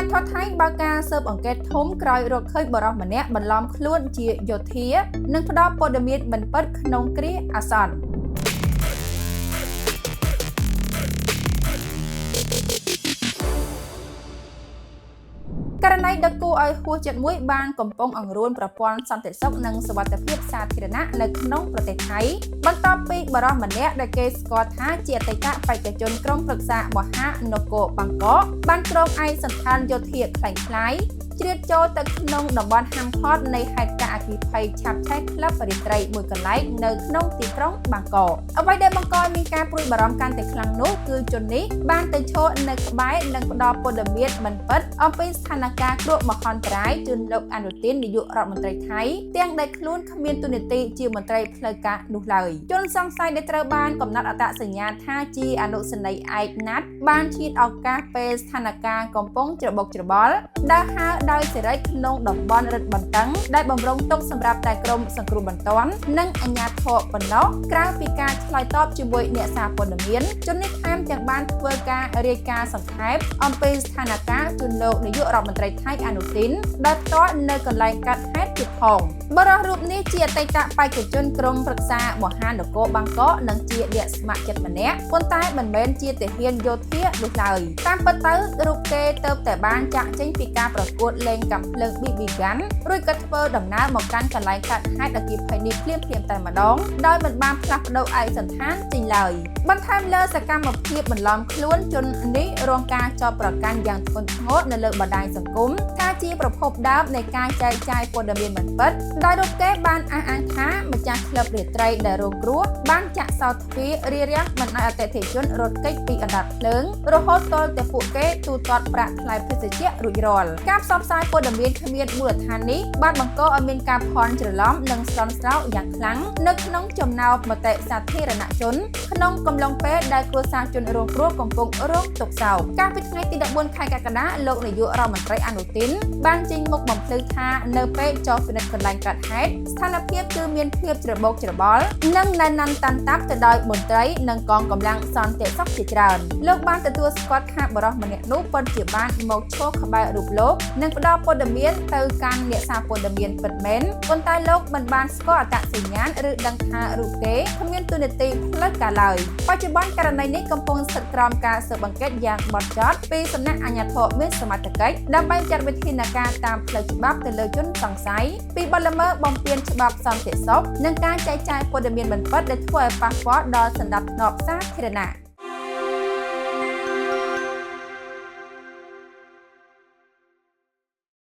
ការថតថៃបើការស៊ើបអង្កេតធំក្រោយរកឃើញបរិសម្នាក់បន្លំខ្លួនជាយោធានិងផ្ដល់ព័ត៌មានមិនពិតក្នុងគ្រាអាសន្នករណីដឹកគោឲ្យហួសចិត្តមួយបានកំពុងអង្រួនប្រព័ន្ធសន្តិសុខនិងសុវត្ថិភាពសាធារណៈនៅក្នុងប្រទេសថៃបន្ទាប់ពីបរិសម្នាក់ដែលគេស្គាល់ថាជាអតីតបេក្ខជនក្រុមប្រឹក្សាមហានគរបាងកកបានក្រុងឯកសណ្ឋានយោធាខ្លាំងខ្លាយជ្រៀតចូលទៅក្នុងតំបន់ហាមឃាត់នៃហេតុការណ៍អគ្គិភ័យឆាបឆេះក្លឹបរាត្រីមួយកន្លែងនៅក្នុងទីក្រុងបាងកកអ្វីដែលបង្កឲ្យមានការព្រួយបារម្ភកាន់តែខ្លាំងនោះគឺជននេះបានទៅឈរនៅក្បែរនិងផ្ដល់ព័ត៌មានមិនពិតអំពីស្ថានភាពគ្រោះមហន្តរាយជូនលោកអនុទាននាយករដ្ឋមន្ត្រីថៃទាំងដែលខ្លួនគ្មានទូនាទីជាមន្ត្រីផ្លូវការនោះឡើយជនសង្ស័យដែលត្រូវបានកំណត់អត្តសញ្ញាណថាជាអនុសេនីយ៍ឯកណាត់បានឈានឱកាសពេលស្ថានភាពកំពុងច្របូកច្របល់ដើរហើរដោយសេរីក្នុងតំបន់រឹតបន្តឹងដែលបំរុងទុកសម្រាប់តែក្រុមសង្គ្រោះបន្ទាន់និងអាជ្ញាធរប៉ុណ្ណោះក្រៅពីការឆ្លើយតបជាមួយអ្នកសារព័ត៌មានជននេះថែមទាំងបានធ្វើការរាយការណ៍សង្ខេបអំពីស្ថានភាពជូនលោកនាយករដ្ឋមន្ត្រីថៃអនុទានដែលផ្ទាល់នៅកន្លែងកាត់ហេតុទៀតផងបរិសុទ្ធរូបនេះជាអតីតបេក្ខជនក្រុមប្រឹក្សាមហានគរបាងកកនិងជាអ្នកស្ម័គ្រចិត្តម្នាក់ប៉ុន្តែមិនមែនជាទាហានយោធានោះឡើយតាមពិតទៅរូបគេទៅតែបានចាក់ចេញពីការប្រកួតលេងកាំភ្លើង BB Gun រួចក៏ធ្វើដំណើរមកកាន់កន្លែងកាត់ហេតុអគ្គិភ័យនេះភ្លាមតែម្ដងដោយមិនបានផ្លាស់ប្ដូរឯកសណ្ឋានចេញឡើយបន្ថែមលើសកម្មភាពបន្លំខ្លួនជននេះរងការចោទប្រកាន់យ៉ាងធ្ងន់ធ្ងរនៅលើបណ្ដាញសង្គមថាជាប្រភពដើមនៃការចែកចាយព័ត៌មានមិនពិតដោយរូបគេបានអះអាងថាម្ចាស់ក្លឹបរាត្រីដែលរងគ្រោះបានចាក់សោទ្វាររារាំងមិនឲ្យអតិថិជនរត់គេចពីអណ្ដាតភ្លើងរហូតទាល់តែពួកគេទូទាត់ប្រាក់ថ្លៃភេសជ្ជៈរួចរាល់ការផ្សព្វផ្សាយព័ត៌មានគ្មានមូលដ្ឋាននេះបានបង្កឲ្យមានការភ័ន្តច្រឡំនិងស្លន់ស្លោយ៉ាងខ្លាំងនៅក្នុងចំណោមមតិសាធារណជនក្នុងកំឡុងពេលដែលគ្រួសារជនរងគ្រោះកំពុងរងទុក្ខសោកកាលពីថ្ងៃទី14ខែកក្កដាលោកនាយករដ្ឋមន្ត្រីអនុទានបានចេញមុខបំភ្លឺថានៅពេលចុះពិនិត្យកន្លែងកាត់ហេតុស្ថានភាពគឺមានភាពច្របូកច្របល់និងណែនណាន់តាន់តាប់ទៅដោយមន្ត្រីនិងកងកម្លាំងសន្តិសុខជាច្រើនលោកបានទទួលស្គាល់ថាបរិសម្នាក់នោះពិតជាបានមកឈរក្បែររូបលោកនិងផ្ដល់ព័ត៌មានទៅកាន់អ្នកសារព័ត៌មានពិតមែនប៉ុន្តែលោកមិនបានស្គាល់អត្តសញ្ញាណឬដឹងថារូបគេគ្មានទូនាទីផ្លូវការឡើយបច្ចុប្បន្នករណីនេះកំពុងស្ថិតក្រោមការស៊ើបអង្កេតយ៉ាងហ្មត់ចត់ពីសំណាក់អាជ្ញាធរមានសមត្ថកិច្ចដើម្បីចាត់វិធានការតាមផ្លូវច្បាប់ទៅលើជនសង្ស័យពីបទល្មើសបំពានច្បាប់សន្តិសុខនិងការចែកចាយព័ត៌មានមិនពិតដែលធ្វើឲ្យប៉ះពាល់ដល់សណ្ដាប់ធ្នាប់សាធារណៈ